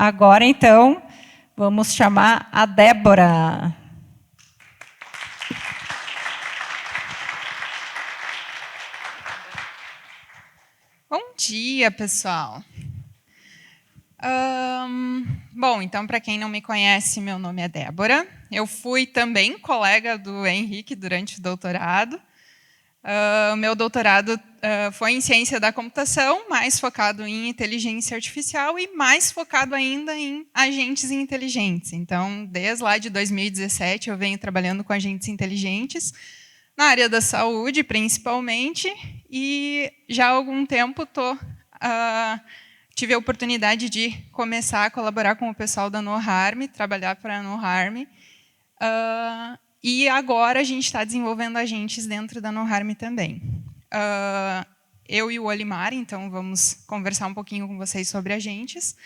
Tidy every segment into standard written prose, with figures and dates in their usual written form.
Agora, então, vamos chamar a Débora. Bom dia, pessoal. Bom, então, para quem não me conhece, meu nome é Débora. Eu fui também colega do Henrique durante o doutorado. O meu doutorado foi em ciência da computação, mais focado em inteligência artificial e mais focado ainda em agentes inteligentes. Então, desde lá de 2017, eu venho trabalhando com agentes inteligentes, na área da saúde, principalmente, e já há algum tempo tive a oportunidade de começar a colaborar com o pessoal da NoHarm, trabalhar para a NoHarm. E agora a gente está desenvolvendo agentes dentro da NoHarm também. Eu e o Olimar, então, vamos conversar um pouquinho com vocês sobre agentes.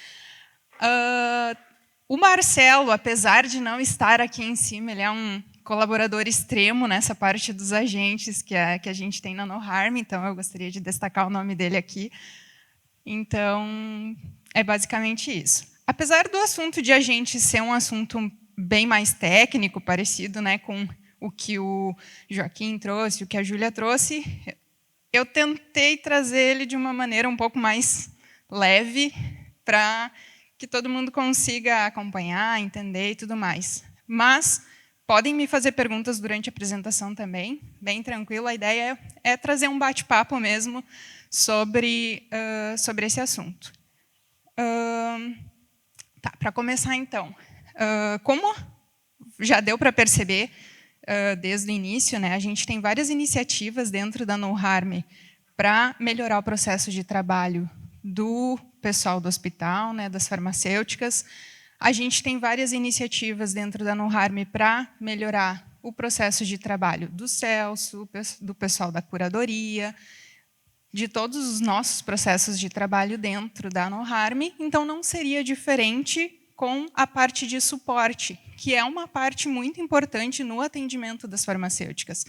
O Marcelo, apesar de não estar aqui em cima, ele é um colaborador extremo nessa parte dos agentes que a gente tem na NoHarm, então eu gostaria de destacar o nome dele aqui. Então, é basicamente isso. Apesar do assunto de agentes ser um assunto bem mais técnico, parecido, né, com o que o Joaquim trouxe, o que a Júlia trouxe, eu tentei trazer ele de uma maneira um pouco mais leve, para que todo mundo consiga acompanhar, entender e tudo mais. Mas podem me fazer perguntas durante a apresentação também, bem tranquilo. A ideia é trazer um bate-papo mesmo sobre esse assunto. Para começar, então, como já deu para perceber desde o início, né, a gente tem várias iniciativas dentro da NoHarm para melhorar o processo de trabalho do pessoal do hospital, né, das farmacêuticas. A gente tem várias iniciativas dentro da NoHarm para melhorar o processo de trabalho do Celso, do pessoal da curadoria, de todos os nossos processos de trabalho dentro da NoHarm. Então, não seria diferente com a parte de suporte, que é uma parte muito importante no atendimento das farmacêuticas.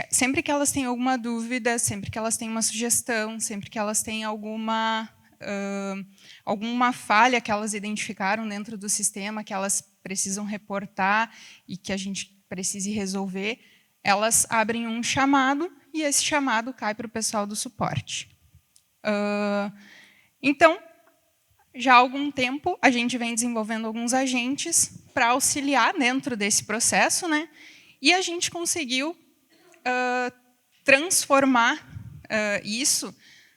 Sempre que elas têm alguma dúvida, sempre que elas têm uma sugestão, sempre que elas têm alguma falha que elas identificaram dentro do sistema, que elas precisam reportar e que a gente precise resolver, elas abrem um chamado e esse chamado cai para o pessoal do suporte. Então, já há algum tempo, a gente vem desenvolvendo alguns agentes para auxiliar dentro desse processo, né? E a gente conseguiu transformar isso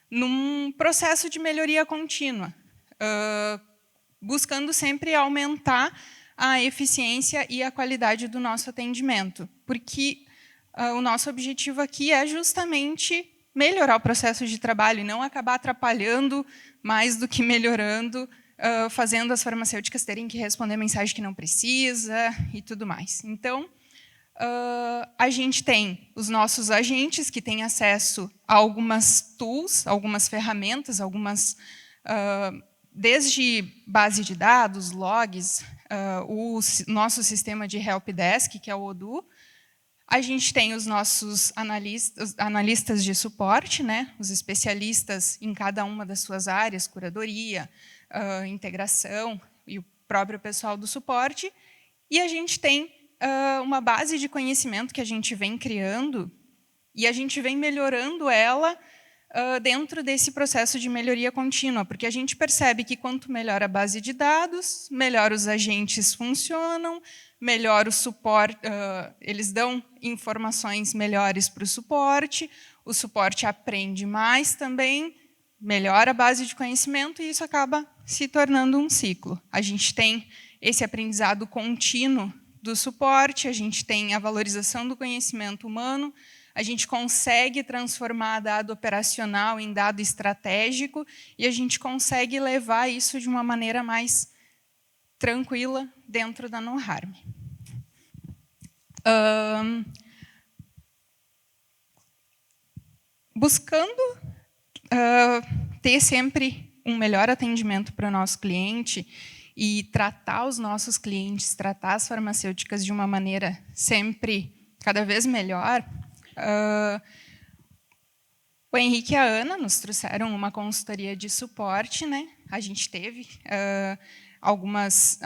num processo de melhoria contínua, buscando sempre aumentar a eficiência e a qualidade do nosso atendimento, porque o nosso objetivo aqui é justamente melhorar o processo de trabalho e não acabar atrapalhando mais do que melhorando, fazendo as farmacêuticas terem que responder mensagem que não precisa e tudo mais. Então, a gente tem os nossos agentes que têm acesso a algumas tools, algumas ferramentas, desde base de dados, logs, o nosso sistema de helpdesk, que é o Odoo. A gente tem os nossos analistas de suporte, né, os especialistas em cada uma das suas áreas, curadoria, integração e o próprio pessoal do suporte. E a gente tem uma base de conhecimento que a gente vem criando e a gente vem melhorando ela dentro desse processo de melhoria contínua, porque a gente percebe que quanto melhor a base de dados, melhor os agentes funcionam, melhor o suporte, eles dão informações melhores para o suporte aprende mais também, melhora a base de conhecimento e isso acaba se tornando um ciclo. A gente tem esse aprendizado contínuo do suporte, a gente tem a valorização do conhecimento humano, a gente consegue transformar dado operacional em dado estratégico e a gente consegue levar isso de uma maneira mais tranquila dentro da NoHarm. Buscando ter sempre um melhor atendimento para o nosso cliente e tratar os nossos clientes, tratar as farmacêuticas de uma maneira sempre cada vez melhor, O Henrique e a Ana nos trouxeram uma consultoria de suporte, né? A gente teve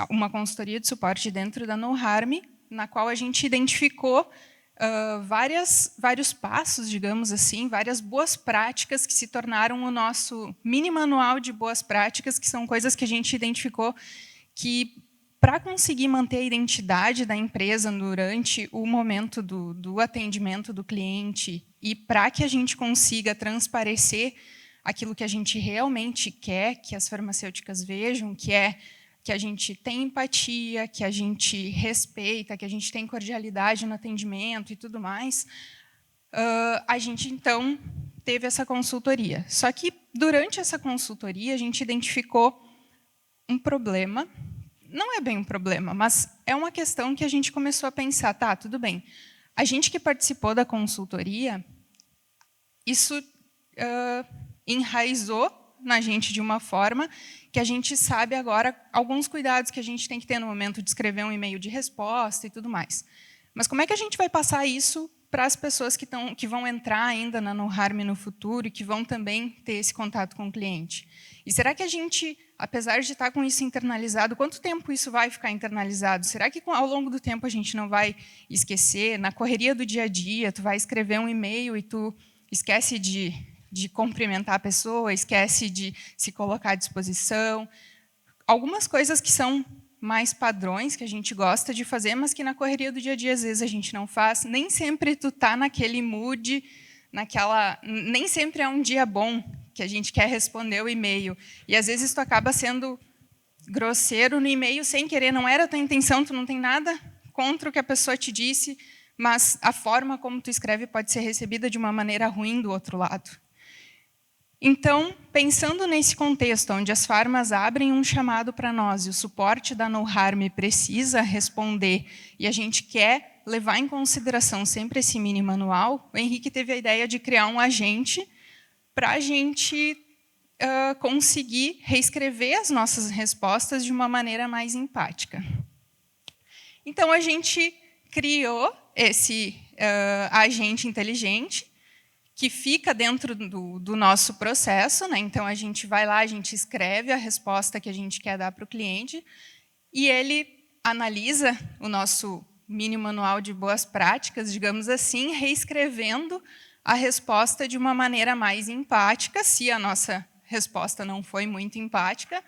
uma consultoria de suporte dentro da No Harm, na qual a gente identificou vários passos, digamos assim, várias boas práticas que se tornaram o nosso mini manual de boas práticas, que são coisas que a gente identificou que, para conseguir manter a identidade da empresa durante o momento do atendimento do cliente e para que a gente consiga transparecer aquilo que a gente realmente quer que as farmacêuticas vejam, que é que a gente tem empatia, que a gente respeita, que a gente tem cordialidade no atendimento e tudo mais, a gente, então, teve essa consultoria. Só que, durante essa consultoria, a gente identificou um problema. Não é bem um problema, mas é uma questão que a gente começou a pensar, tá, tudo bem. A gente que participou da consultoria, isso enraizou na gente de uma forma que a gente sabe agora alguns cuidados que a gente tem que ter no momento de escrever um e-mail de resposta e tudo mais. Mas como é que a gente vai passar isso para as pessoas que vão entrar ainda na No Harm no futuro e que vão também ter esse contato com o cliente? E será que a gente, apesar de estar com isso internalizado, quanto tempo isso vai ficar internalizado? Será que ao longo do tempo a gente não vai esquecer? Na correria do dia a dia, tu vai escrever um e-mail e tu esquece de cumprimentar a pessoa, esquece de se colocar à disposição. Algumas coisas que são mais padrões, que a gente gosta de fazer, mas que na correria do dia a dia, às vezes, a gente não faz. Nem sempre tu está naquele mood, nem sempre é um dia bom que a gente quer responder o e-mail. E, às vezes, tu acaba sendo grosseiro no e-mail sem querer. Não era a tua intenção, tu não tem nada contra o que a pessoa te disse, mas a forma como tu escreve pode ser recebida de uma maneira ruim do outro lado. Então, pensando nesse contexto, onde as farmas abrem um chamado para nós e o suporte da No Harm precisa responder e a gente quer levar em consideração sempre esse mini manual, o Henrique teve a ideia de criar um agente para a gente conseguir reescrever as nossas respostas de uma maneira mais empática. Então, a gente criou esse agente inteligente, que fica dentro do nosso processo, né? Então, a gente vai lá, a gente escreve a resposta que a gente quer dar para o cliente, e ele analisa o nosso mini manual de boas práticas, digamos assim, reescrevendo a resposta de uma maneira mais empática. Se a nossa resposta não foi muito empática,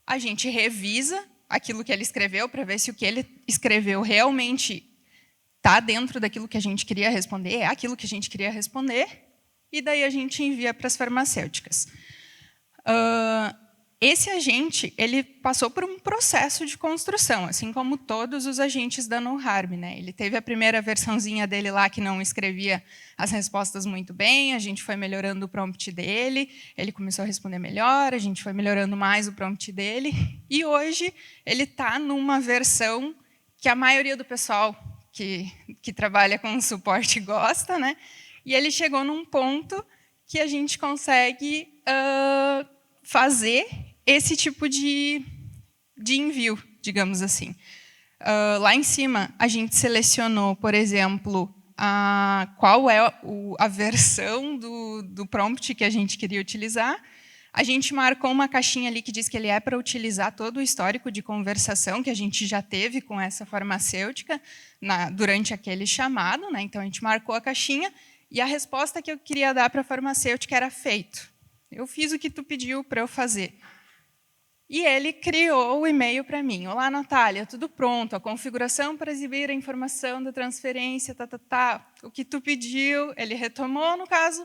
a gente revisa aquilo que ele escreveu para ver se o que ele escreveu realmente está dentro daquilo que a gente queria responder, é aquilo que a gente queria responder, e daí a gente envia para as farmacêuticas. Esse agente ele passou por um processo de construção, assim como todos os agentes da No Harm, né? Ele teve a primeira versãozinha dele lá que não escrevia as respostas muito bem, a gente foi melhorando o prompt dele, ele começou a responder melhor, a gente foi melhorando mais o prompt dele, e hoje ele está numa versão que a maioria do pessoal que trabalha com suporte gosta, né? E ele chegou num ponto que a gente consegue fazer esse tipo de envio, digamos assim. Lá em cima, a gente selecionou, por exemplo, qual é a versão do prompt que a gente queria utilizar. A gente marcou uma caixinha ali que diz que ele é para utilizar todo o histórico de conversação que a gente já teve com essa farmacêutica durante aquele chamado, né? Então, a gente marcou a caixinha e a resposta que eu queria dar para a farmacêutica era feito. Eu fiz o que tu pediu para eu fazer. E ele criou o e-mail para mim. Olá, Natália, tudo pronto. A configuração para exibir a informação da transferência, o que tu pediu, ele retomou, no caso,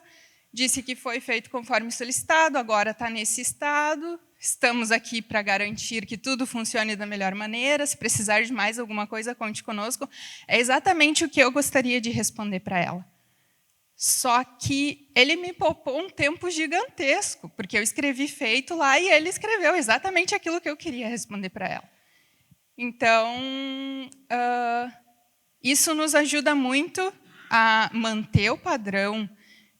disse que foi feito conforme solicitado, agora está nesse estado, estamos aqui para garantir que tudo funcione da melhor maneira, se precisar de mais alguma coisa, conte conosco. É exatamente o que eu gostaria de responder para ela. Só que ele me poupou um tempo gigantesco, porque eu escrevi feito lá e ele escreveu exatamente aquilo que eu queria responder para ela. Então, isso nos ajuda muito a manter o padrão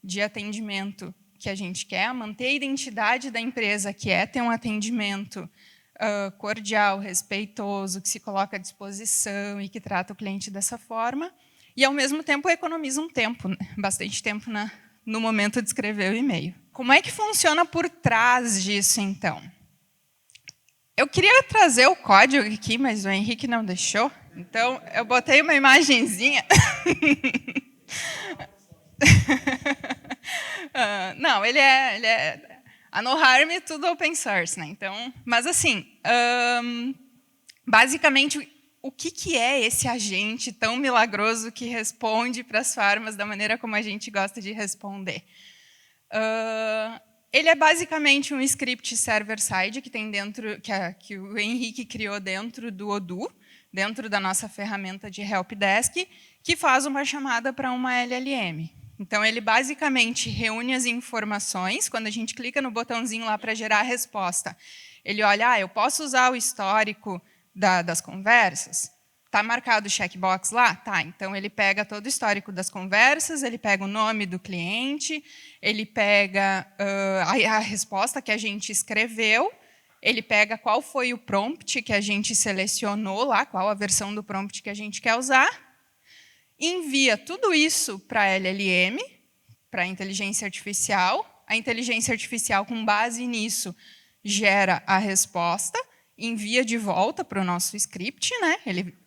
de atendimento que a gente quer, a manter a identidade da empresa, que é ter um atendimento cordial, respeitoso, que se coloca à disposição e que trata o cliente dessa forma, e, ao mesmo tempo, economiza um tempo, bastante tempo no momento de escrever o e-mail. Como é que funciona por trás disso, então? Eu queria trazer o código aqui, mas o Henrique não deixou. Então, eu botei uma imagenzinha. Não, ele é a No Harm é tudo open source, né? Então, mas assim, basicamente, o que é esse agente tão milagroso que responde para as farmas da maneira como a gente gosta de responder? Ele é basicamente um script server-side que tem dentro, que o Henrique criou dentro do Odoo, dentro da nossa ferramenta de helpdesk, que faz uma chamada para uma LLM. Então, ele basicamente reúne as informações. Quando a gente clica no botãozinho lá para gerar a resposta, ele olha, eu posso usar o histórico das conversas? Está marcado o checkbox lá? Tá, então ele pega todo o histórico das conversas, ele pega o nome do cliente, ele pega a resposta que a gente escreveu, ele pega qual foi o prompt que a gente selecionou lá, qual a versão do prompt que a gente quer usar, envia tudo isso para a LLM, para a inteligência artificial. A inteligência artificial, com base nisso, gera a resposta, envia de volta para o nosso script, né?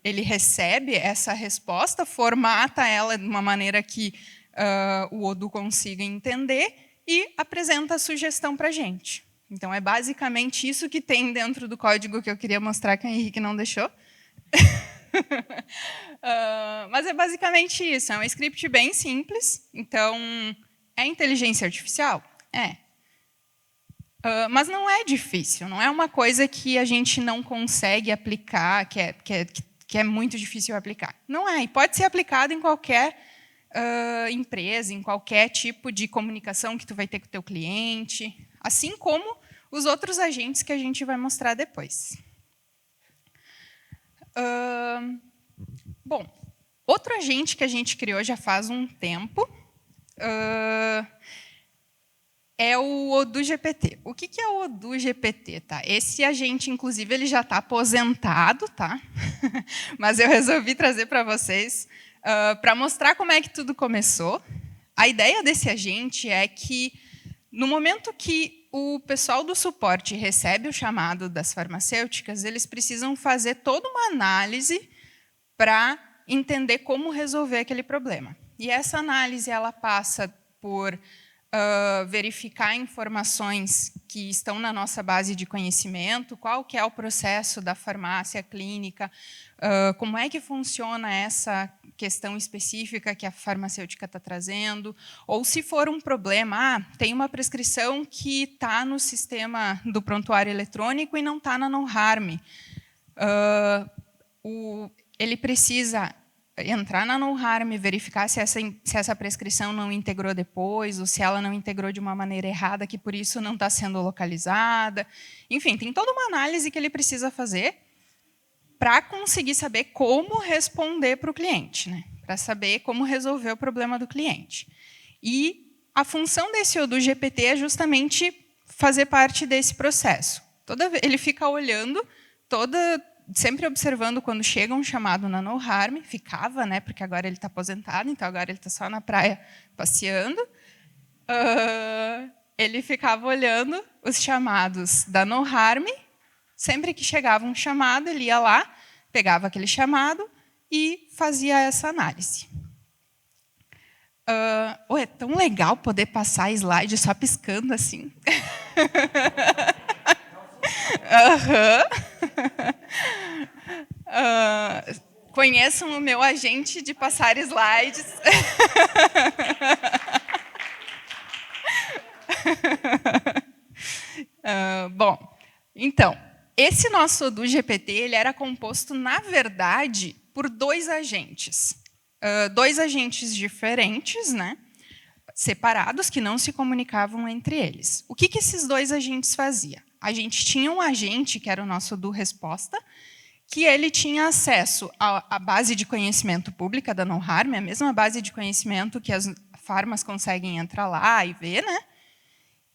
Ele recebe essa resposta, formata ela de uma maneira que o Odoo consiga entender e apresenta a sugestão para a gente. Então, é basicamente isso que tem dentro do código que eu queria mostrar, que o Henrique não deixou. Mas é basicamente isso, é um script bem simples. Então, é inteligência artificial? É. Mas não é difícil, não é uma coisa que a gente não consegue aplicar, que é muito difícil aplicar. Não é, e pode ser aplicado em qualquer empresa, em qualquer tipo de comunicação que tu vai ter com o teu cliente, assim como os outros agentes que a gente vai mostrar depois. Bom, outro agente que a gente criou já faz um tempo é o Odoo GPT. O que é o Odoo GPT? Tá? Esse agente, inclusive, ele já está aposentado, tá? Mas eu resolvi trazer para vocês para mostrar como é que tudo começou. A ideia desse agente é que, no momento que o pessoal do suporte recebe o chamado das farmacêuticas, eles precisam fazer toda uma análise para entender como resolver aquele problema. E essa análise ela passa por verificar informações que estão na nossa base de conhecimento, qual que é o processo da farmácia clínica, como é que funciona essa questão específica que a farmacêutica está trazendo, ou se for um problema, tem uma prescrição que está no sistema do prontuário eletrônico e não está na No Harm. Ele precisa entrar na No Harm, verificar se essa prescrição não integrou depois, ou se ela não integrou de uma maneira errada, que por isso não está sendo localizada. Enfim, tem toda uma análise que ele precisa fazer para conseguir saber como responder para o cliente, né? Para saber como resolver o problema do cliente. E a função desse Odoo GPT é justamente fazer parte desse processo. Ele fica olhando sempre observando quando chega um chamado na No Harm, ficava, né, porque agora ele está aposentado, então agora ele está só na praia passeando. Ele ficava olhando os chamados da No Harm, sempre que chegava um chamado, ele ia lá, pegava aquele chamado e fazia essa análise. É tão legal poder passar slide só piscando assim. Conheçam o meu agente de passar slides. Bom, então, esse nosso Odoo GPT ele era composto, na verdade, por dois agentes. Dois agentes diferentes, né, separados, que não se comunicavam entre eles. O que esses dois agentes faziam? A gente tinha um agente, que era o nosso Odoo Resposta, que ele tinha acesso à base de conhecimento pública da No Harm, a mesma base de conhecimento que as farmas conseguem entrar lá e ver, né?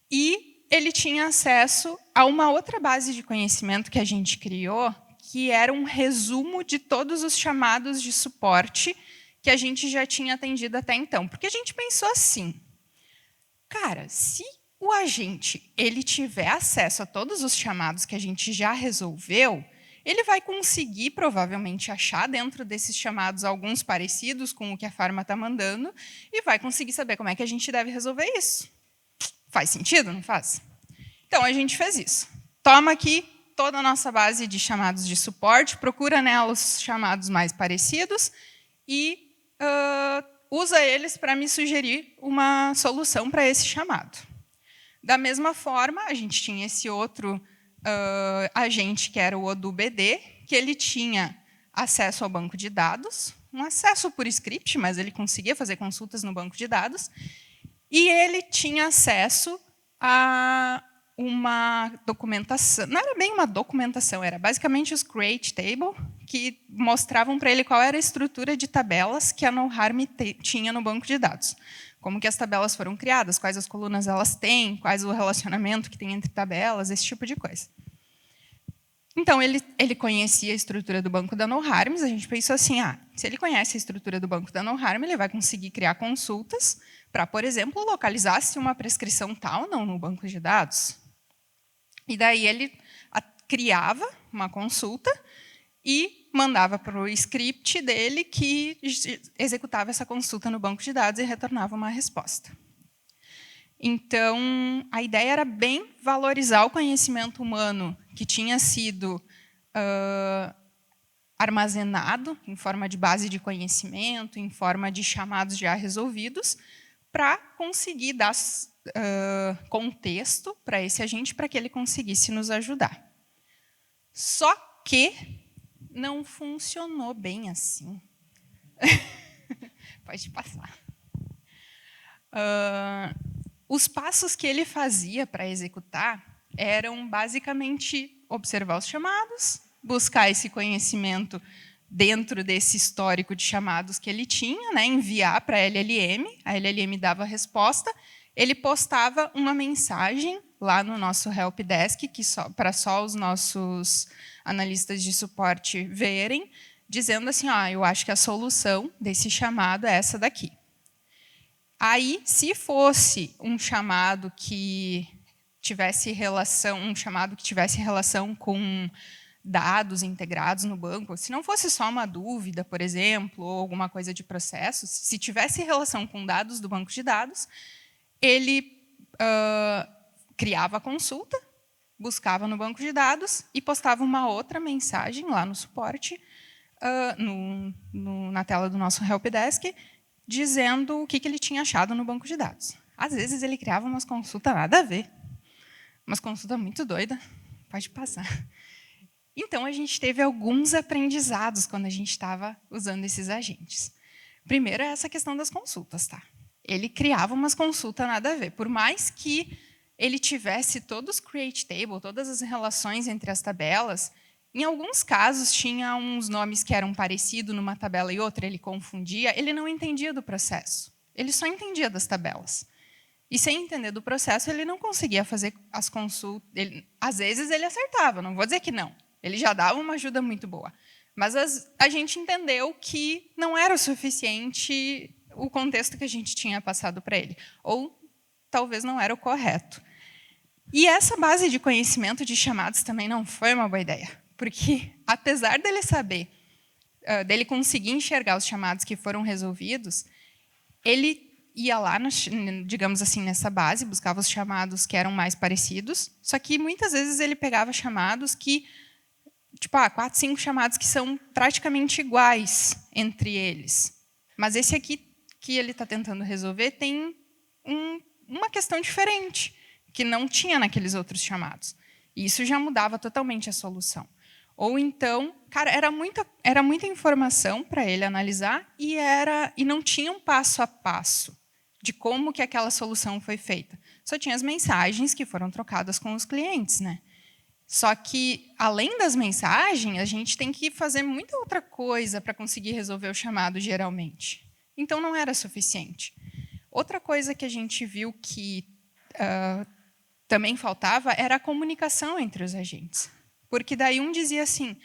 E ele tinha acesso a uma outra base de conhecimento que a gente criou, que era um resumo de todos os chamados de suporte que a gente já tinha atendido até então. Porque a gente pensou assim, Cara, se o agente ele tiver acesso a todos os chamados que a gente já resolveu, ele vai conseguir, provavelmente, achar dentro desses chamados alguns parecidos com o que a farma está mandando e vai conseguir saber como é que a gente deve resolver isso. Faz sentido, não faz? Então, a gente fez isso. Toma aqui toda a nossa base de chamados de suporte, procura nela os chamados mais parecidos e usa eles para me sugerir uma solução para esse chamado. Da mesma forma, a gente tinha esse outro agente, que era o Odoo-BD, que ele tinha acesso ao banco de dados, um acesso por script, mas ele conseguia fazer consultas no banco de dados, e ele tinha acesso a uma documentação, não era bem uma documentação, era basicamente os create table, que mostravam para ele qual era a estrutura de tabelas que a NoHarm tinha no banco de dados. Como que as tabelas foram criadas, quais as colunas elas têm, quais o relacionamento que tem entre tabelas, esse tipo de coisa. Então, ele conhecia a estrutura do banco da NoHarm, a gente pensou assim, se ele conhece a estrutura do banco da NoHarm, ele vai conseguir criar consultas para, por exemplo, localizar se uma prescrição está ou não no banco de dados. E daí ele criava uma consulta e mandava para o script dele que executava essa consulta no banco de dados e retornava uma resposta. Então, a ideia era bem valorizar o conhecimento humano que tinha sido armazenado em forma de base de conhecimento, em forma de chamados já resolvidos, para conseguir dar contexto para esse agente, para que ele conseguisse nos ajudar. Só que não funcionou bem assim. Pode passar. Os passos que ele fazia para executar eram basicamente observar os chamados, buscar esse conhecimento dentro desse histórico de chamados que ele tinha, né, enviar para a LLM dava a resposta, ele postava uma mensagem lá no nosso helpdesk, para só os nossos analistas de suporte verem, dizendo assim, eu acho que a solução desse chamado é essa daqui. Aí, se fosse um chamado que tivesse relação com dados integrados no banco, se não fosse só uma dúvida, por exemplo, ou alguma coisa de processo, se tivesse relação com dados do banco de dados, ele criava a consulta, buscava no banco de dados e postava uma outra mensagem lá no suporte, na tela do nosso helpdesk, dizendo o que ele tinha achado no banco de dados. Às vezes, ele criava umas consultas nada a ver, umas consultas muito doidas. Pode passar. Então, a gente teve alguns aprendizados quando a gente estava usando esses agentes. Primeiro, é essa questão das consultas. Tá? Ele criava umas consultas nada a ver. Por mais que ele tivesse todos os create table, todas as relações entre as tabelas, em alguns casos, tinha uns nomes que eram parecidos numa tabela e outra, ele confundia, ele não entendia do processo. Ele só entendia das tabelas. E, sem entender do processo, ele não conseguia fazer as consultas. Às vezes, ele acertava, não vou dizer que não. Ele já dava uma ajuda muito boa. Mas a gente entendeu que não era o suficiente o contexto que a gente tinha passado para ele. Ou, talvez, não era o correto. E essa base de conhecimento de chamados também não foi uma boa ideia. Porque, apesar dele saber, dele conseguir enxergar os chamados que foram resolvidos, ele ia lá, digamos assim, nessa base, buscava os chamados que eram mais parecidos, só que muitas vezes ele pegava chamados que, 4, 5 chamados que são praticamente iguais entre eles. Mas esse aqui que ele está tentando resolver tem uma questão diferente, que não tinha naqueles outros chamados. E isso já mudava totalmente a solução. Ou então, cara, era muita informação para ele analisar e não tinha um passo a passo de como que aquela solução foi feita. Só tinha as mensagens que foram trocadas com os clientes, né? Só que, além das mensagens, a gente tem que fazer muita outra coisa para conseguir resolver o chamado, geralmente. Então, não era suficiente. Outra coisa que a gente viu que também faltava era a comunicação entre os agentes. Porque daí um dizia assim,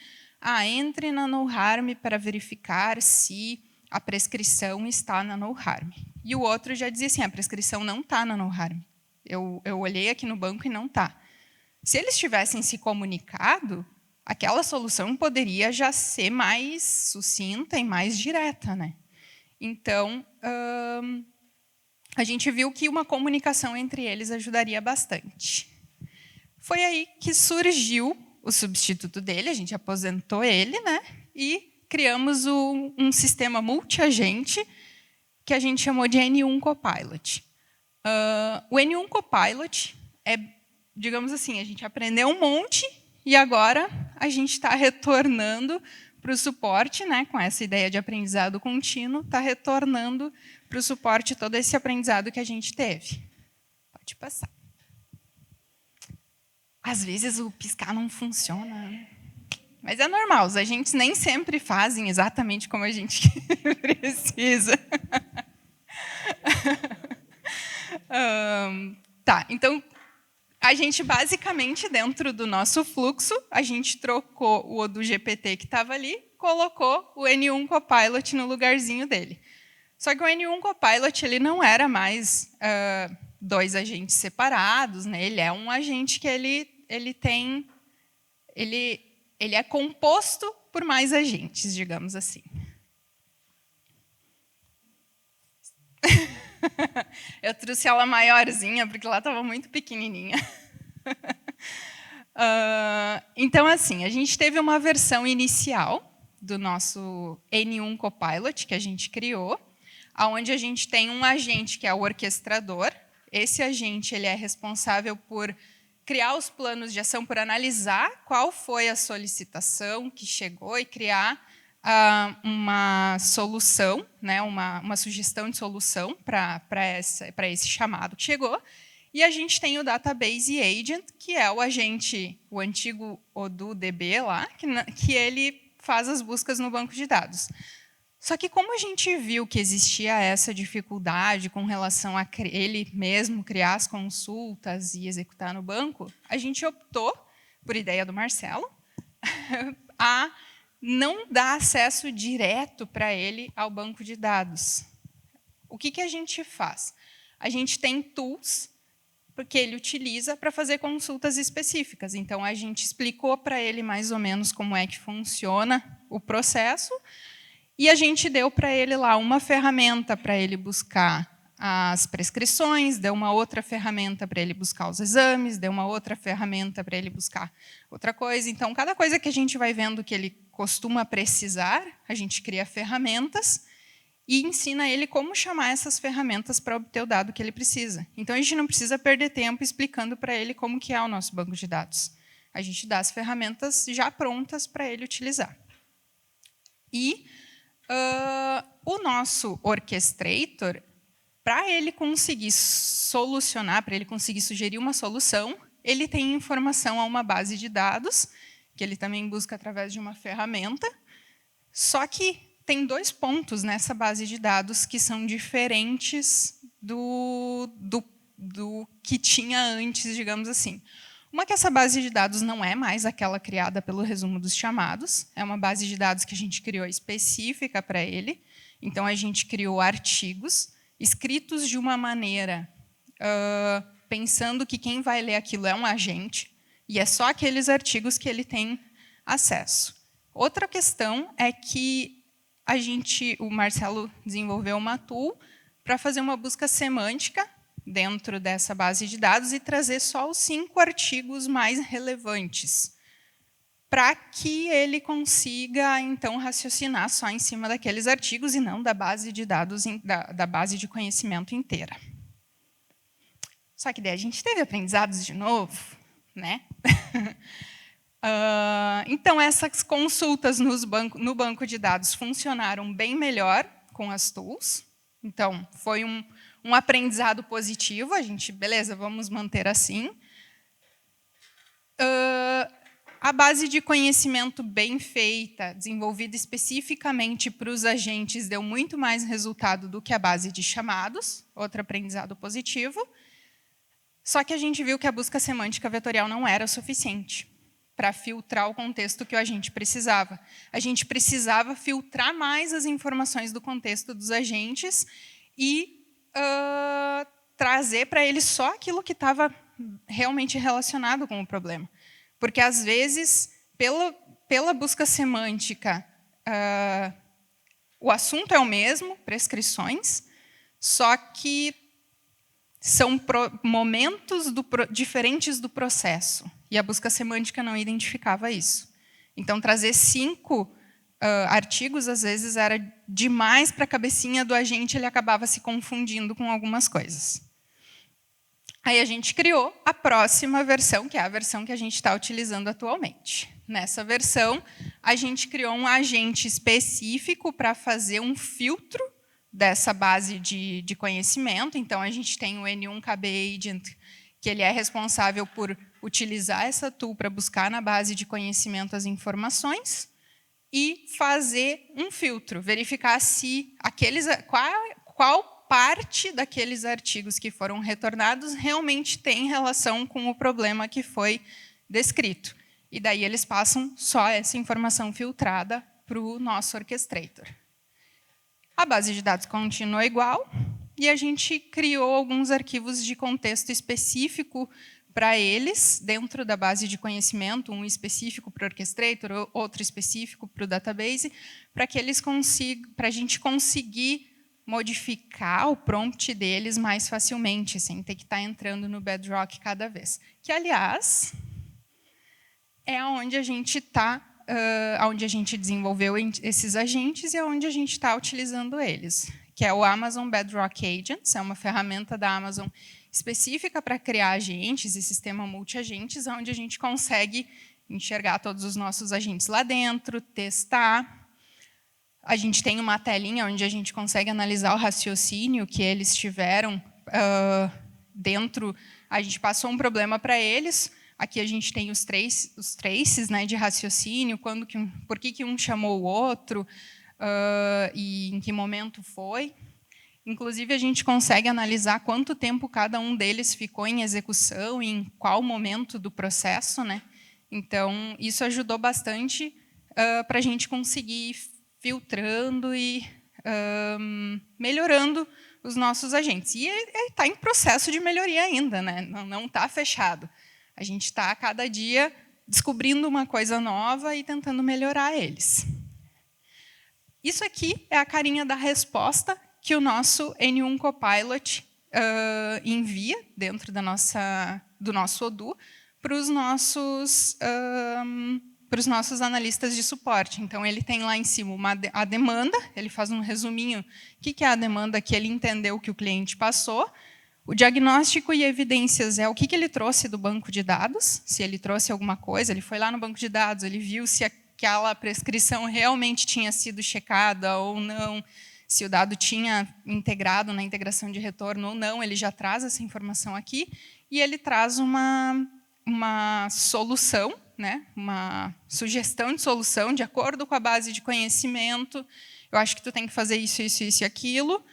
entre na NoHarm para verificar se a prescrição está na NoHarm. e o outro já dizia assim, a prescrição não está na NoHarm. Eu olhei aqui no banco e não está. Se eles tivessem se comunicado, aquela solução poderia já ser mais sucinta e mais direta, né? Então, a gente viu que uma comunicação entre eles ajudaria bastante. Foi aí que surgiu o substituto dele, a gente aposentou ele, né? E criamos um sistema multiagente que a gente chamou de N1 Copilot. O N1 Copilot é, digamos assim, a gente aprendeu um monte e agora a gente está retornando para o suporte, né, com essa ideia de aprendizado contínuo, está retornando para o suporte todo esse aprendizado que a gente teve. Pode passar. Às vezes o piscar não funciona, né? Mas é normal, os agentes nem sempre fazem exatamente como a gente precisa. Tá, então, a gente basicamente, dentro do nosso fluxo, a gente trocou o Odoo GPT que estava ali, colocou o N1 Copilot no lugarzinho dele. Só que o N1 Copilot ele não era mais dois agentes separados, né? Ele é um agente que ele é composto por mais agentes, digamos assim. Eu trouxe ela maiorzinha, porque lá estava muito pequenininha. Então, assim, a gente teve uma versão inicial do nosso N1 Copilot, que a gente criou, onde a gente tem um agente que é o orquestrador. Esse agente ele é responsável por criar os planos de ação, por analisar qual foi a solicitação que chegou e criar uma solução, né, uma sugestão de solução para esse chamado que chegou. E a gente tem o Database Agent, que é o agente, o antigo Odoo DB lá, que ele faz as buscas no banco de dados. Só que como a gente viu que existia essa dificuldade com relação a ele mesmo criar as consultas e executar no banco, a gente optou, por ideia do Marcelo, a não dar acesso direto para ele ao banco de dados. O que a gente faz? A gente tem tools que ele utiliza para fazer consultas específicas. Então, a gente explicou para ele mais ou menos como é que funciona o processo, e a gente deu para ele lá uma ferramenta para ele buscar as prescrições, deu uma outra ferramenta para ele buscar os exames, deu uma outra ferramenta para ele buscar outra coisa. Então, cada coisa que a gente vai vendo que ele costuma precisar, a gente cria ferramentas e ensina ele como chamar essas ferramentas para obter o dado que ele precisa. Então, a gente não precisa perder tempo explicando para ele como que é o nosso banco de dados. A gente dá as ferramentas já prontas para ele utilizar. E o nosso orchestrator, para ele conseguir solucionar, para ele conseguir sugerir uma solução, ele tem informação a uma base de dados, que ele também busca através de uma ferramenta, só que tem 2 pontos nessa base de dados que são diferentes do que tinha antes, digamos assim. Uma que essa base de dados não é mais aquela criada pelo resumo dos chamados, é uma base de dados que a gente criou específica para ele. Então, a gente criou artigos escritos de uma maneira, pensando que quem vai ler aquilo é um agente, e é só aqueles artigos que ele tem acesso. Outra questão é que o Marcelo desenvolveu uma tool para fazer uma busca semântica dentro dessa base de dados e trazer só os 5 artigos mais relevantes, para que ele consiga, então, raciocinar só em cima daqueles artigos e não da base de dados, da base de conhecimento inteira. Só que daí a gente teve aprendizados de novo, né? Então, essas consultas no banco de dados funcionaram bem melhor com as tools. Então, foi um aprendizado positivo. A gente, beleza, vamos manter assim. A base de conhecimento bem feita, desenvolvida especificamente para os agentes, deu muito mais resultado do que a base de chamados. Outro aprendizado positivo. Só que a gente viu que a busca semântica vetorial não era suficiente para filtrar o contexto que o agente precisava. A gente precisava filtrar mais as informações do contexto dos agentes e trazer para ele só aquilo que estava realmente relacionado com o problema. Porque, às vezes, pela busca semântica, o assunto é o mesmo, prescrições, só que são momentos diferentes do processo. E a busca semântica não identificava isso. Então, trazer 5 artigos, às vezes, era demais para a cabecinha do agente, ele acabava se confundindo com algumas coisas. Aí a gente criou a próxima versão, que é a versão que a gente está utilizando atualmente. Nessa versão, a gente criou um agente específico para fazer um filtro dessa base de conhecimento. Então, a gente tem o N1KB Agent, que ele é responsável por utilizar essa tool para buscar na base de conhecimento as informações e fazer um filtro, verificar se qual parte daqueles artigos que foram retornados realmente tem relação com o problema que foi descrito. E daí eles passam só essa informação filtrada para o nosso orchestrator. A base de dados continua igual, e a gente criou alguns arquivos de contexto específico para eles, dentro da base de conhecimento, um específico para o orchestrator, outro específico para o database, para que eles para a gente conseguir modificar o prompt deles mais facilmente, sem ter que estar entrando no Bedrock cada vez. Que, aliás, é onde a gente está, onde a gente desenvolveu esses agentes e é onde a gente está utilizando eles, que é o Amazon Bedrock Agents, é uma ferramenta da Amazon específica para criar agentes e sistema multi-agentes, onde a gente consegue enxergar todos os nossos agentes lá dentro, testar. A gente tem uma telinha onde a gente consegue analisar o raciocínio que eles tiveram dentro. A gente passou um problema para eles. Aqui a gente tem os traces, né, de raciocínio, por que um chamou o outro e em que momento foi. Inclusive, a gente consegue analisar quanto tempo cada um deles ficou em execução e em qual momento do processo, né? Então, isso ajudou bastante para a gente conseguir ir filtrando e melhorando os nossos agentes. E está em processo de melhoria ainda, né? Não está fechado. A gente está, a cada dia, descobrindo uma coisa nova e tentando melhorar eles. Isso aqui é a carinha da resposta que o nosso N1 Copilot envia dentro do nosso Odoo para os nossos analistas de suporte. Então, ele tem lá em cima a demanda, ele faz um resuminho, o que é a demanda que ele entendeu que o cliente passou. O diagnóstico e evidências é o que ele trouxe do banco de dados, se ele trouxe alguma coisa, ele foi lá no banco de dados, ele viu se aquela prescrição realmente tinha sido checada ou não, se o dado tinha integrado na integração de retorno ou não, ele já traz essa informação aqui, e ele traz uma solução, né, uma sugestão de solução, de acordo com a base de conhecimento. Eu acho que tu tem que fazer isso, isso, isso e aquilo.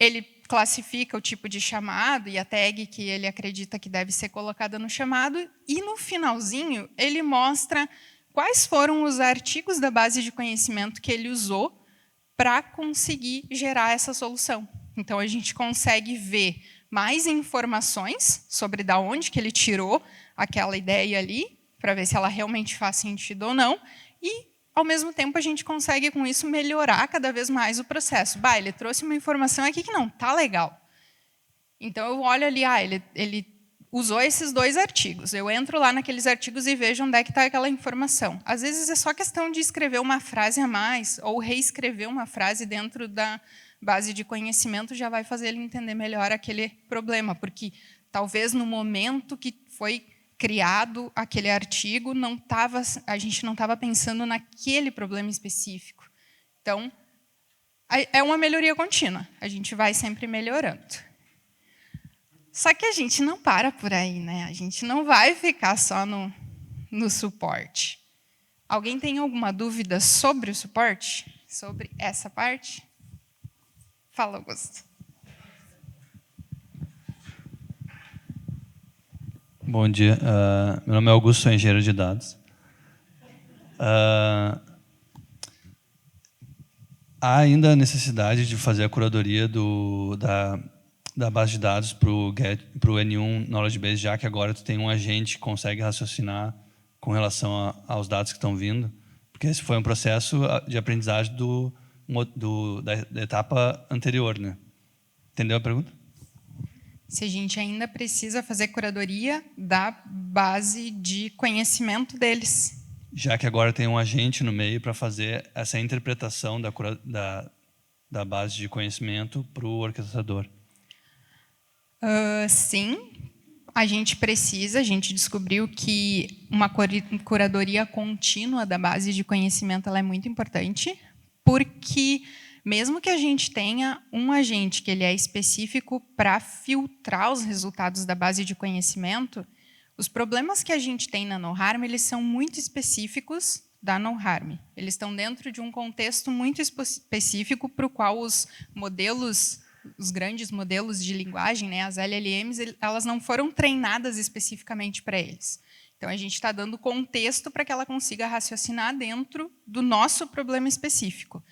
Ele classifica o tipo de chamado e a tag que ele acredita que deve ser colocada no chamado, e, no finalzinho, ele mostra quais foram os artigos da base de conhecimento que ele usou para conseguir gerar essa solução. Então, a gente consegue ver mais informações sobre de onde que ele tirou aquela ideia ali, para ver se ela realmente faz sentido ou não, e, ao mesmo tempo, a gente consegue, com isso, melhorar cada vez mais o processo. Ele trouxe uma informação aqui que não está legal. Então, eu olho ali, ele usou esses 2 artigos. Eu entro lá naqueles artigos e vejo onde é que está aquela informação. Às vezes, é só questão de escrever uma frase a mais ou reescrever uma frase dentro da base de conhecimento, já vai fazer ele entender melhor aquele problema, porque talvez no momento que foi criado aquele artigo, a gente não estava pensando naquele problema específico. Então, é uma melhoria contínua. A gente vai sempre melhorando. Só que a gente não para por aí, né? A gente não vai ficar só no suporte. Alguém tem alguma dúvida sobre o suporte? Sobre essa parte? Fala, Augusto. Bom dia. Meu nome é Augusto, sou engenheiro de dados. há ainda a necessidade de fazer a curadoria da base de dados para o N1 Knowledge Base, já que agora tu tem um agente que consegue raciocinar com relação aos dados que estão vindo? Porque esse foi um processo de aprendizagem da etapa anterior, né? Entendeu a pergunta? Se a gente ainda precisa fazer curadoria da base de conhecimento deles. Já que agora tem um agente no meio para fazer essa interpretação da base de conhecimento para o orquestrador. Sim, a gente descobriu que uma curadoria contínua da base de conhecimento ela é muito importante, porque mesmo que a gente tenha um agente que ele é específico para filtrar os resultados da base de conhecimento, os problemas que a gente tem na NoHarm, eles são muito específicos da NoHarm. Eles estão dentro de um contexto muito específico para o qual os grandes modelos de linguagem, né, as LLMs, elas não foram treinadas especificamente para eles. Então, a gente está dando contexto para que ela consiga raciocinar dentro do nosso problema específico.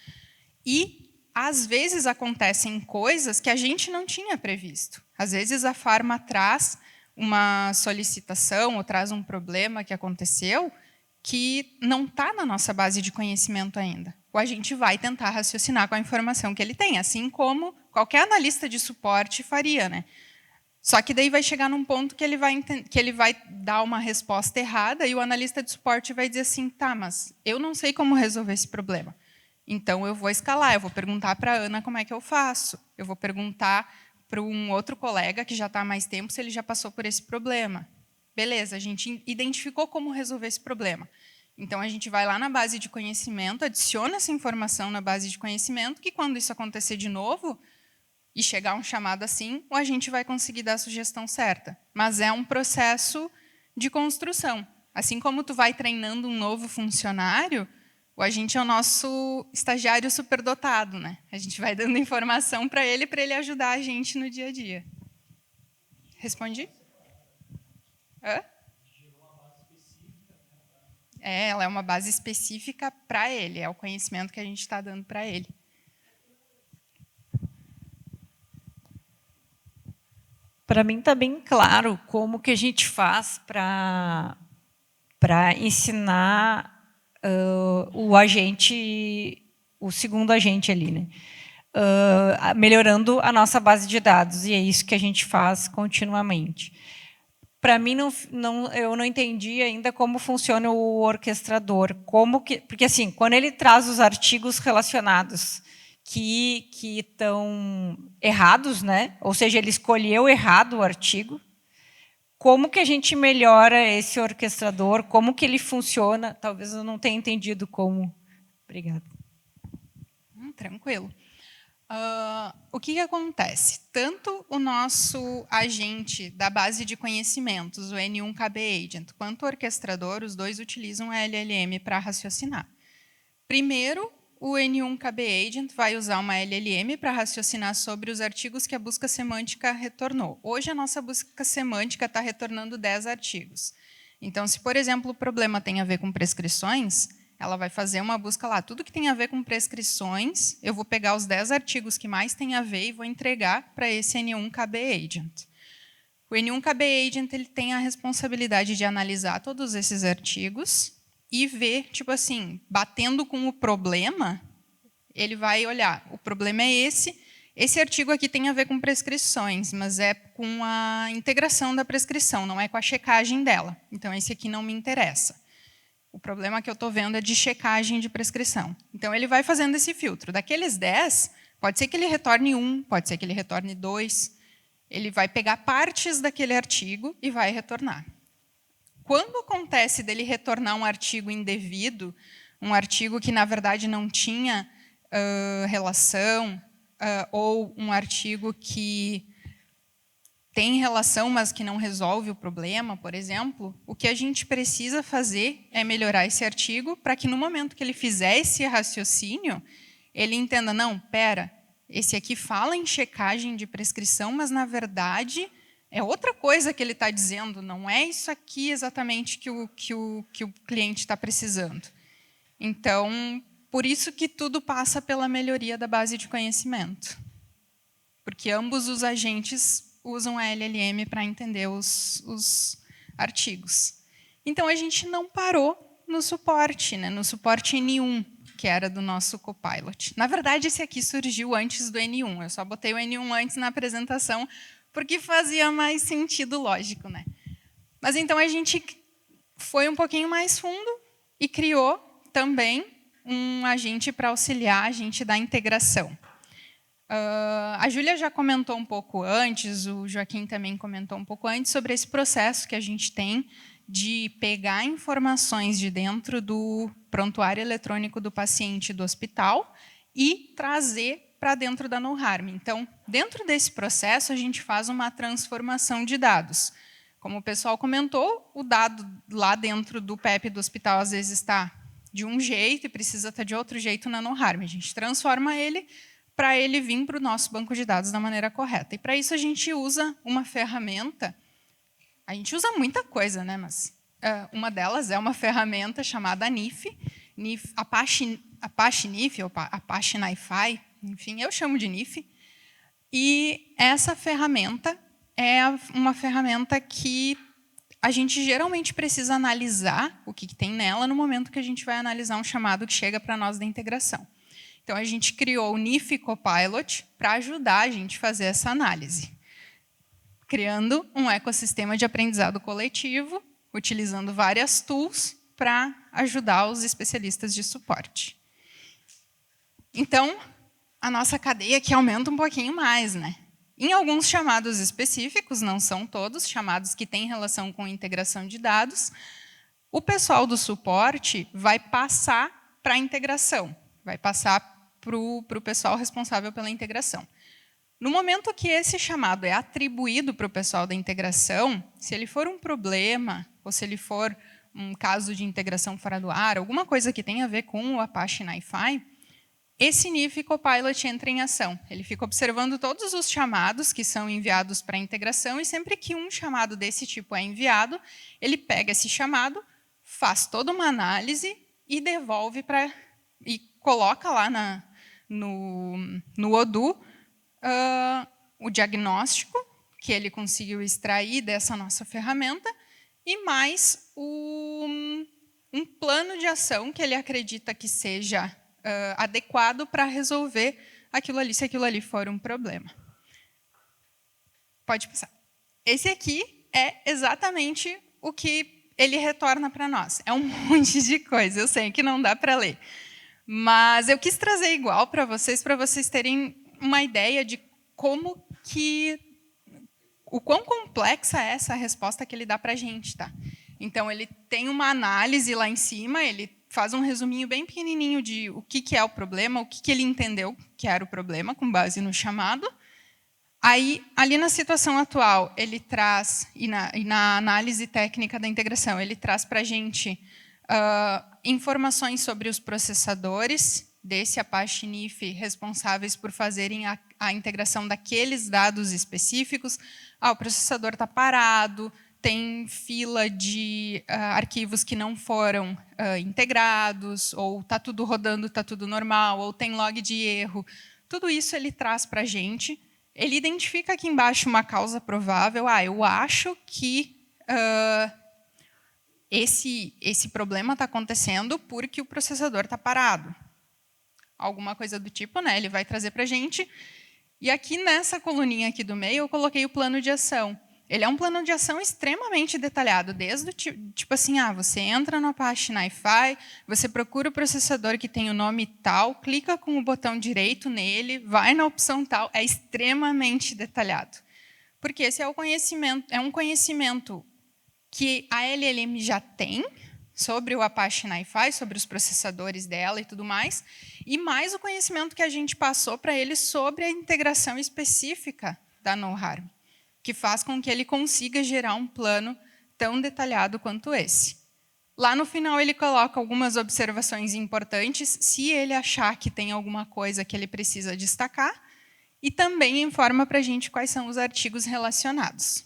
E, às vezes, acontecem coisas que a gente não tinha previsto. Às vezes, a Pharma traz uma solicitação ou traz um problema que aconteceu que não está na nossa base de conhecimento ainda. Ou a gente vai tentar raciocinar com a informação que ele tem, assim como qualquer analista de suporte faria, né? Só que daí vai chegar num ponto que ele vai dar uma resposta errada e o analista de suporte vai dizer assim, tá, mas eu não sei como resolver esse problema. Então, eu vou escalar, eu vou perguntar para a Ana como é que eu faço. Eu vou perguntar para um outro colega que já está há mais tempo se ele já passou por esse problema. Beleza, a gente identificou como resolver esse problema. Então, a gente vai lá na base de conhecimento, adiciona essa informação na base de conhecimento, que quando isso acontecer de novo e chegar um chamado assim, a gente vai conseguir dar a sugestão certa. Mas é um processo de construção. Assim como tu vai treinando um novo funcionário, o agente é o nosso estagiário superdotado, né? A gente vai dando informação para ele ajudar a gente no dia a dia. Respondi? Hã? Ela é uma base específica para ele, é o conhecimento que a gente está dando para ele. Para mim está bem claro como que a gente faz para ensinar o agente, o segundo agente ali, né? Melhorando a nossa base de dados, e é isso que a gente faz continuamente. Para mim, eu não entendi ainda como funciona o orquestrador. Porque, assim, quando ele traz os artigos relacionados que estão errados, né? Ou seja, ele escolheu errado o artigo, como que a gente melhora esse orquestrador? Como que ele funciona? Talvez eu não tenha entendido como. Obrigada. Tranquilo. O que acontece? Tanto o nosso agente da base de conhecimentos, o N1KB Agent, quanto o orquestrador, os dois utilizam a LLM para raciocinar. Primeiro, o N1KB Agent vai usar uma LLM para raciocinar sobre os artigos que a busca semântica retornou. Hoje, a nossa busca semântica está retornando 10 artigos. Então, se, por exemplo, o problema tem a ver com prescrições, ela vai fazer uma busca lá. Tudo que tem a ver com prescrições, eu vou pegar os 10 artigos que mais tem a ver e vou entregar para esse N1KB Agent. O N1KB Agent ele tem a responsabilidade de analisar todos esses artigos e ver, tipo assim, batendo com o problema, ele vai olhar, o problema é esse artigo aqui tem a ver com prescrições, mas é com a integração da prescrição, não é com a checagem dela. Então, esse aqui não me interessa. O problema que eu estou vendo é de checagem de prescrição. Então, ele vai fazendo esse filtro. Daqueles 10, pode ser que ele retorne 1, pode ser que ele retorne 2. Ele vai pegar partes daquele artigo e vai retornar. Quando acontece dele retornar um artigo indevido, um artigo que, na verdade, não tinha relação, ou um artigo que tem relação, mas que não resolve o problema, por exemplo, o que a gente precisa fazer é melhorar esse artigo para que, no momento que ele fizer esse raciocínio, ele entenda, não, espera, esse aqui fala em checagem de prescrição, mas, na verdade, é outra coisa que ele está dizendo, não é isso aqui exatamente que o cliente está precisando. Então, por isso que tudo passa pela melhoria da base de conhecimento. Porque ambos os agentes usam a LLM para entender os artigos. Então, a gente não parou no suporte, né? No suporte N1, que era do nosso Copilot. Na verdade, esse aqui surgiu antes do N1. Eu só botei o N1 antes na apresentação, porque fazia mais sentido lógico, né? Mas então a gente foi um pouquinho mais fundo e criou também um agente para auxiliar a gente da integração. A Júlia já comentou um pouco antes, o Joaquim também comentou um pouco antes sobre esse processo que a gente tem de pegar informações de dentro do prontuário eletrônico do paciente do hospital e trazer para dentro da NoHarm. Então, dentro desse processo, a gente faz uma transformação de dados. Como o pessoal comentou, o dado lá dentro do PEP do hospital às vezes está de um jeito e precisa estar de outro jeito na NoHarm. A gente transforma ele para ele vir para o nosso banco de dados da maneira correta. E para isso a gente usa uma ferramenta. A gente usa muita coisa, né? Mas uma delas é uma ferramenta chamada NIF, Apache NIF, ou Apache NiFi, enfim, eu chamo de NIF. E essa ferramenta é uma ferramenta que a gente geralmente precisa analisar o que tem nela no momento que a gente vai analisar um chamado que chega para nós da integração. Então, a gente criou o NIF Copilot para ajudar a gente a fazer essa análise, criando um ecossistema de aprendizado coletivo, utilizando várias tools para ajudar os especialistas de suporte. Então, a nossa cadeia aqui aumenta um pouquinho mais, né? Em alguns chamados específicos, não são todos, chamados que têm relação com integração de dados, o pessoal do suporte vai passar para a integração, vai passar para o pessoal responsável pela integração. No momento que esse chamado é atribuído para o pessoal da integração, se ele for um problema, ou se ele for um caso de integração fora do ar, alguma coisa que tenha a ver com o Apache NiFi, esse NIF Copilot entra em ação. Ele fica observando todos os chamados que são enviados para a integração e sempre que um chamado desse tipo é enviado, ele pega esse chamado, faz toda uma análise e devolve e coloca lá no Odoo o diagnóstico que ele conseguiu extrair dessa nossa ferramenta e mais um plano de ação que ele acredita que seja adequado para resolver aquilo ali, se aquilo ali for um problema. Pode passar. Esse aqui é exatamente o que ele retorna para nós. É um monte de coisa, eu sei que não dá para ler. Mas eu quis trazer igual para vocês terem uma ideia de o quão complexa é essa resposta que ele dá para a gente. Tá? Então, ele tem uma análise lá em cima, ele faz um resuminho bem pequenininho de o que é o problema, o que ele entendeu que era o problema, com base no chamado. Aí, ali na situação atual, ele traz, e na análise técnica da integração, ele traz para a gente informações sobre os processadores desse Apache NIF responsáveis por fazerem a integração daqueles dados específicos. O processador está parado, tem fila de arquivos que não foram integrados, ou está tudo rodando, está tudo normal, ou tem log de erro. Tudo isso ele traz para a gente. Ele identifica aqui embaixo uma causa provável. Eu acho que esse problema está acontecendo porque o processador está parado. Alguma coisa do tipo, né? Ele vai trazer para a gente. E aqui nessa coluninha aqui do meio, eu coloquei o plano de ação. Ele é um plano de ação extremamente detalhado, desde o tipo assim, você entra no Apache NiFi, você procura o processador que tem o nome tal, clica com o botão direito nele, vai na opção tal, é extremamente detalhado. Porque esse é um conhecimento que a LLM já tem sobre o Apache NiFi, sobre os processadores dela e tudo mais, e mais o conhecimento que a gente passou para ele sobre a integração específica da NoHarm, que faz com que ele consiga gerar um plano tão detalhado quanto esse. Lá no final, ele coloca algumas observações importantes, se ele achar que tem alguma coisa que ele precisa destacar, e também informa para a gente quais são os artigos relacionados.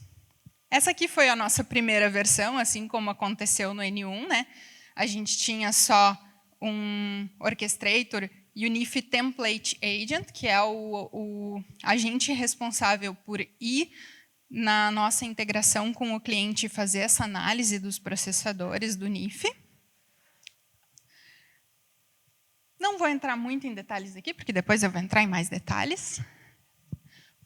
Essa aqui foi a nossa primeira versão, assim como aconteceu no N1. Né? A gente tinha só um Orchestrator Unifi Template Agent, que é o agente responsável por ir na nossa integração com o cliente e fazer essa análise dos processadores do NIF. Não vou entrar muito em detalhes aqui, porque depois eu vou entrar em mais detalhes.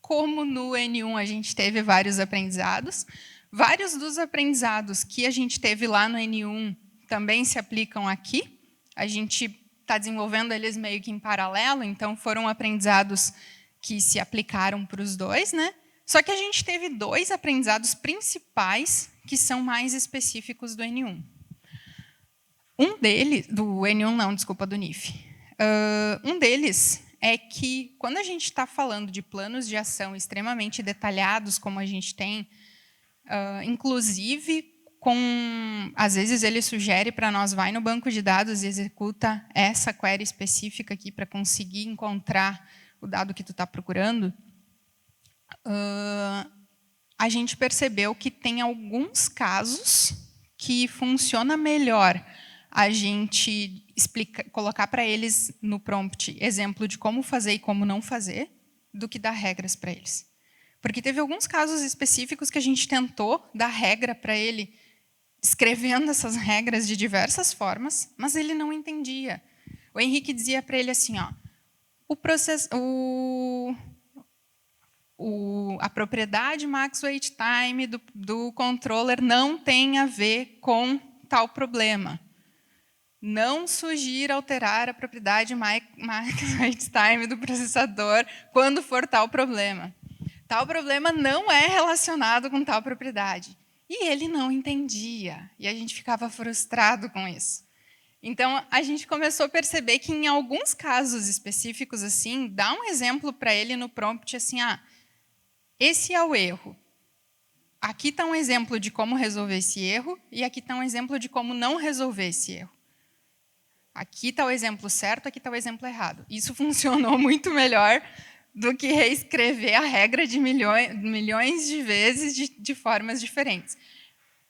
Como no N1 a gente teve vários aprendizados, vários dos aprendizados que a gente teve lá no N1 também se aplicam aqui. A gente está desenvolvendo eles meio que em paralelo, então foram aprendizados que se aplicaram para os dois, né? Só que a gente teve 2 aprendizados principais que são mais específicos do N1. Um deles, do N1 não, desculpa, do NIF. Um deles é que, quando a gente está falando de planos de ação extremamente detalhados, como a gente tem, inclusive, às vezes ele sugere para nós, vai no banco de dados e executa essa query específica aqui para conseguir encontrar o dado que tu está procurando, a gente percebeu que tem alguns casos que funciona melhor a gente colocar para eles no prompt exemplo de como fazer e como não fazer, do que dar regras para eles. Porque teve alguns casos específicos que a gente tentou dar regra para ele, escrevendo essas regras de diversas formas, mas ele não entendia. O Henrique dizia para ele assim, ó, a propriedade max wait time do controller não tem a ver com tal problema. Não sugira alterar a propriedade max wait time do processador quando for tal problema. Tal problema não é relacionado com tal propriedade. E ele não entendia. E a gente ficava frustrado com isso. Então, a gente começou a perceber que, em alguns casos específicos, assim, dá um exemplo para ele no prompt, assim, esse é o erro. Aqui está um exemplo de como resolver esse erro, e aqui está um exemplo de como não resolver esse erro. Aqui está o exemplo certo, aqui está o exemplo errado. Isso funcionou muito melhor do que reescrever a regra de milhões de vezes de formas diferentes.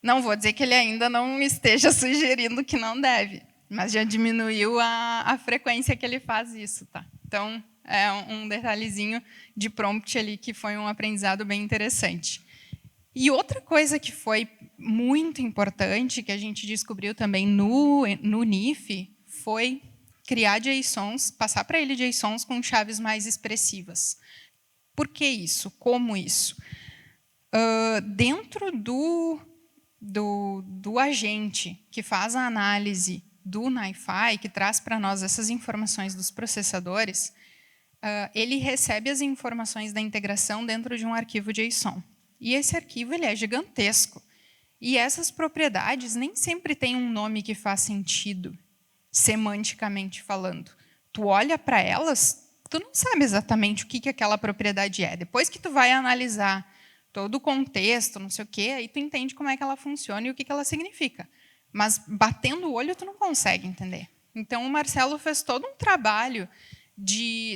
Não vou dizer que ele ainda não esteja sugerindo que não deve, mas já diminuiu a frequência que ele faz isso. Tá? Então, é um detalhezinho de prompt ali que foi um aprendizado bem interessante. E outra coisa que foi muito importante, que a gente descobriu também no NIF, foi criar JSONs, passar para ele JSONs com chaves mais expressivas. Por que isso? Como isso? Dentro do agente que faz a análise do NiFi, que traz para nós essas informações dos processadores, ele recebe as informações da integração dentro de um arquivo JSON. E esse arquivo ele é gigantesco. E essas propriedades nem sempre têm um nome que faz sentido, semanticamente falando. Tu olha para elas, tu não sabe exatamente o que aquela propriedade é. Depois que tu vai analisar todo o contexto, não sei o quê, aí tu entende como é que ela funciona e o que ela significa. Mas batendo o olho, tu não consegue entender. Então, o Marcelo fez todo um trabalho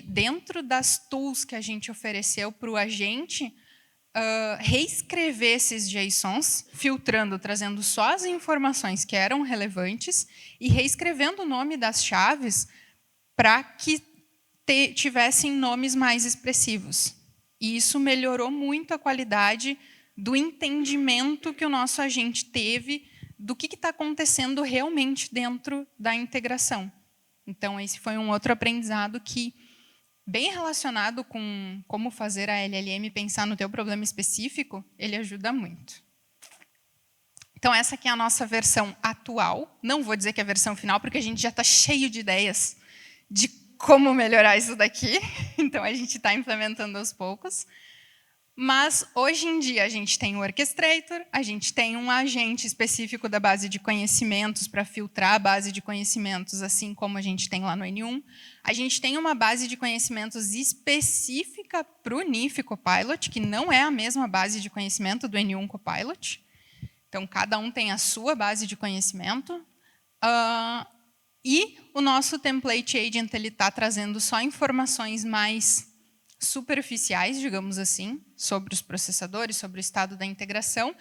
dentro das tools que a gente ofereceu para o agente, reescrever esses JSONs, filtrando, trazendo só as informações que eram relevantes e reescrevendo o nome das chaves para que tivessem nomes mais expressivos. E isso melhorou muito a qualidade do entendimento que o nosso agente teve do que está acontecendo realmente dentro da integração. Então, esse foi um outro aprendizado que, bem relacionado com como fazer a LLM pensar no teu problema específico, ele ajuda muito. Então, essa aqui é a nossa versão atual. Não vou dizer que é a versão final, porque a gente já está cheio de ideias de como melhorar isso daqui. Então, a gente está implementando aos poucos. Mas, hoje em dia, a gente tem o Orchestrator, a gente tem um agente específico da base de conhecimentos para filtrar a base de conhecimentos, assim como a gente tem lá no N1. A gente tem uma base de conhecimentos específica para o NIF Copilot, que não é a mesma base de conhecimento do N1 Copilot. Então, cada um tem a sua base de conhecimento. E o nosso Template Agent está trazendo só informações mais superficiais, digamos assim, sobre os processadores, sobre o estado da integração,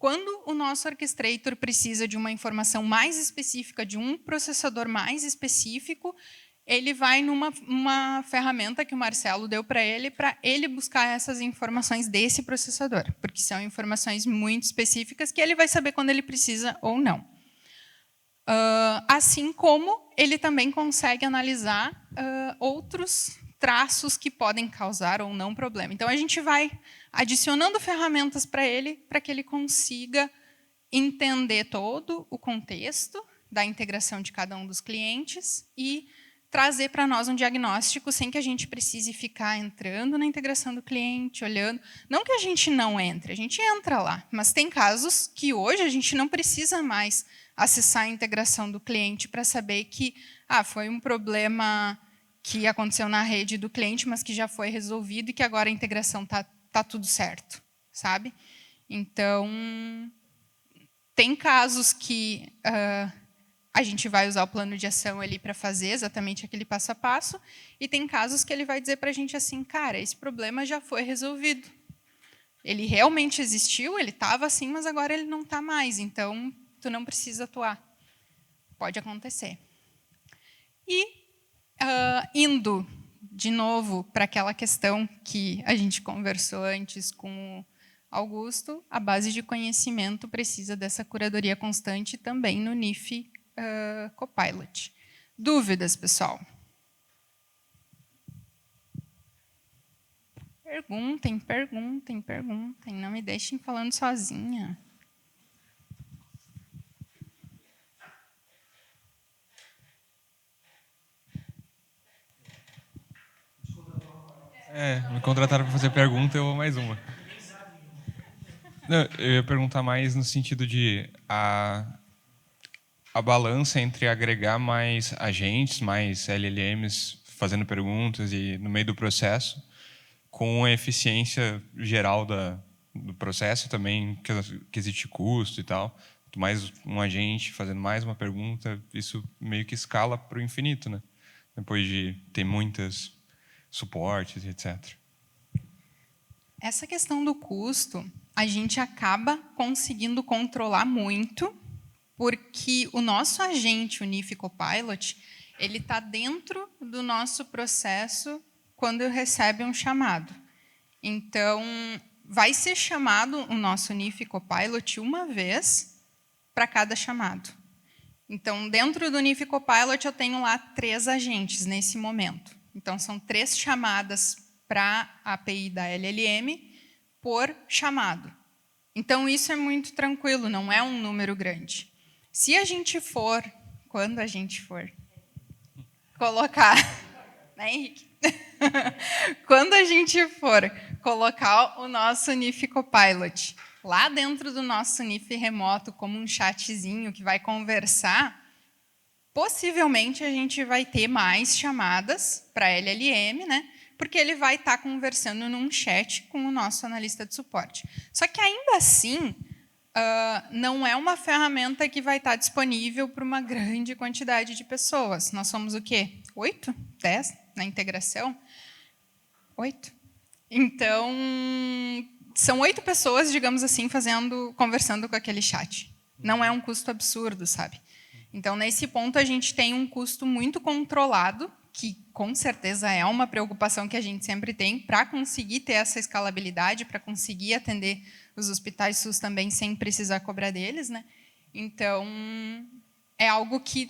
Quando o nosso orchestrator precisa de uma informação mais específica, de um processador mais específico, ele vai numa ferramenta que o Marcelo deu para ele buscar essas informações desse processador, porque são informações muito específicas que ele vai saber quando ele precisa ou não. Assim como ele também consegue analisar outros traços que podem causar ou não problema. Então, a gente vai adicionando ferramentas para que ele consiga entender todo o contexto da integração de cada um dos clientes e trazer para nós um diagnóstico sem que a gente precise ficar entrando na integração do cliente, olhando. Não que a gente não entre, a gente entra lá, mas tem casos que hoje a gente não precisa mais acessar a integração do cliente para saber que foi um problema que aconteceu na rede do cliente, mas que já foi resolvido e que agora a integração tá tudo certo, sabe? Então, tem casos que a gente vai usar o plano de ação ali para fazer exatamente aquele passo a passo, e tem casos que ele vai dizer para a gente assim, cara, esse problema já foi resolvido. Ele realmente existiu, ele estava assim, mas agora ele não está mais, então tu não precisa atuar. Pode acontecer. E indo de novo para aquela questão que a gente conversou antes com o Augusto, a base de conhecimento precisa dessa curadoria constante também no NIF Copilot. Dúvidas, pessoal? Perguntem, perguntem, perguntem. Não me deixem falando sozinha. Me contrataram para fazer pergunta, eu vou mais uma. Não, eu ia perguntar mais no sentido de a balança entre agregar mais agentes, mais LLMs fazendo perguntas e no meio do processo, com a eficiência geral do processo também, que existe custo e tal. Mais um agente fazendo mais uma pergunta, isso meio que escala para o infinito, né? Depois de ter muitas suportes, etc. Essa questão do custo, a gente acaba conseguindo controlar muito, porque o nosso agente, o NIF Copilot, ele está dentro do nosso processo quando recebe um chamado. Então, vai ser chamado o nosso NIF Copilot uma vez para cada chamado. Então, dentro do NIF Copilot, eu tenho lá 3 agentes nesse momento. Então, são 3 chamadas para a API da LLM por chamado. Então, isso é muito tranquilo, não é um número grande. Se a gente for, quando a gente for colocar, né, Henrique? Quando a gente for colocar o nosso NIF Copilot lá dentro do nosso NIF remoto como um chatzinho que vai conversar, possivelmente a gente vai ter mais chamadas para LLM, né? Porque ele vai estar conversando num chat com o nosso analista de suporte. Só que ainda assim, não é uma ferramenta que vai estar disponível para uma grande quantidade de pessoas. Nós somos o quê? 8? 10 na integração? 8? Então, são 8 pessoas, digamos assim, conversando com aquele chat. Não é um custo absurdo, sabe? Então, nesse ponto, a gente tem um custo muito controlado, que com certeza é uma preocupação que a gente sempre tem para conseguir ter essa escalabilidade, para conseguir atender os hospitais SUS também sem precisar cobrar deles, né? Então, é algo que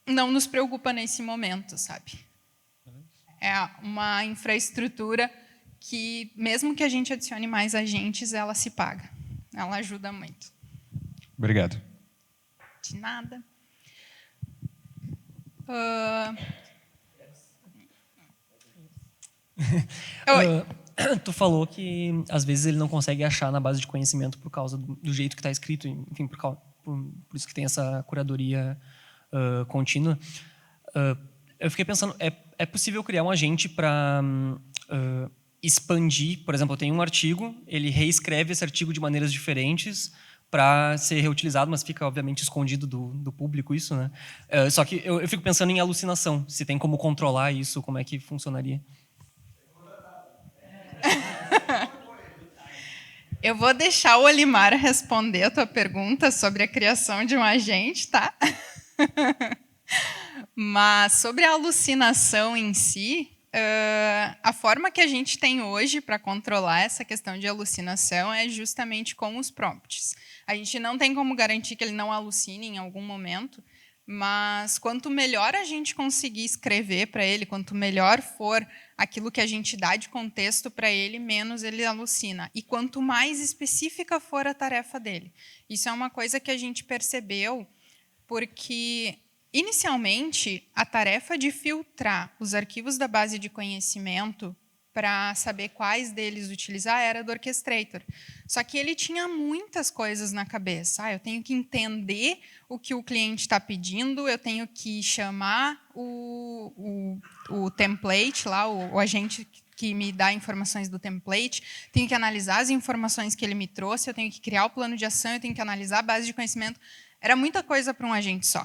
não nos preocupa nesse momento, sabe? É uma infraestrutura que, mesmo que a gente adicione mais agentes, ela se paga. Ela ajuda muito. Obrigado. De nada. Tu falou que, às vezes, ele não consegue achar na base de conhecimento por causa do jeito que está escrito, enfim, por isso que tem essa curadoria contínua. Eu fiquei pensando, é possível criar um agente para expandir, por exemplo, eu tenho um artigo, ele reescreve esse artigo de maneiras diferentes para ser reutilizado, mas fica, obviamente, escondido do público isso, né? Só que eu fico pensando em alucinação, se tem como controlar isso, como é que funcionaria? Eu vou deixar o Olimar responder a tua pergunta sobre a criação de um agente, tá? Mas sobre a alucinação em si, a forma que a gente tem hoje para controlar essa questão de alucinação é justamente com os prompts. A gente não tem como garantir que ele não alucine em algum momento, mas quanto melhor a gente conseguir escrever para ele, quanto melhor for aquilo que a gente dá de contexto para ele, menos ele alucina. E quanto mais específica for a tarefa dele. Isso é uma coisa que a gente percebeu, porque, inicialmente, a tarefa de filtrar os arquivos da base de conhecimento para saber quais deles utilizar era do Orchestrator. Só que ele tinha muitas coisas na cabeça. Eu tenho que entender o que o cliente está pedindo, eu tenho que chamar o template, lá, o agente que me dá informações do template, tenho que analisar as informações que ele me trouxe, eu tenho que criar o plano de ação, eu tenho que analisar a base de conhecimento. Era muita coisa para um agente só.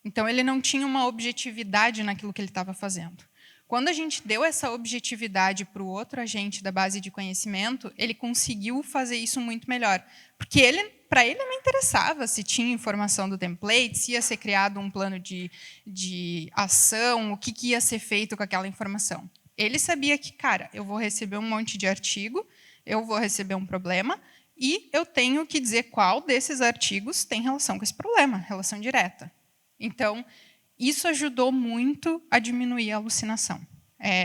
Então, ele não tinha uma objetividade naquilo que ele estava fazendo. Quando a gente deu essa objetividade para o outro agente da base de conhecimento, ele conseguiu fazer isso muito melhor. Porque para ele não interessava se tinha informação do template, se ia ser criado um plano de ação, o que ia ser feito com aquela informação. Ele sabia que, cara, eu vou receber um monte de artigo, eu vou receber um problema, e eu tenho que dizer qual desses artigos tem relação com esse problema, relação direta. Então, isso ajudou muito a diminuir a alucinação.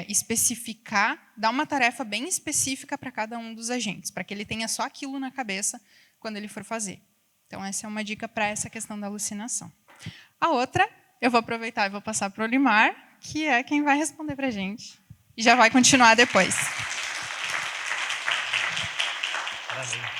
Especificar, dar uma tarefa bem específica para cada um dos agentes, para que ele tenha só aquilo na cabeça quando ele for fazer. Então, essa é uma dica para essa questão da alucinação. A outra, eu vou aproveitar e vou passar para o Olimar, que é quem vai responder para a gente. E já vai continuar depois. Parabéns.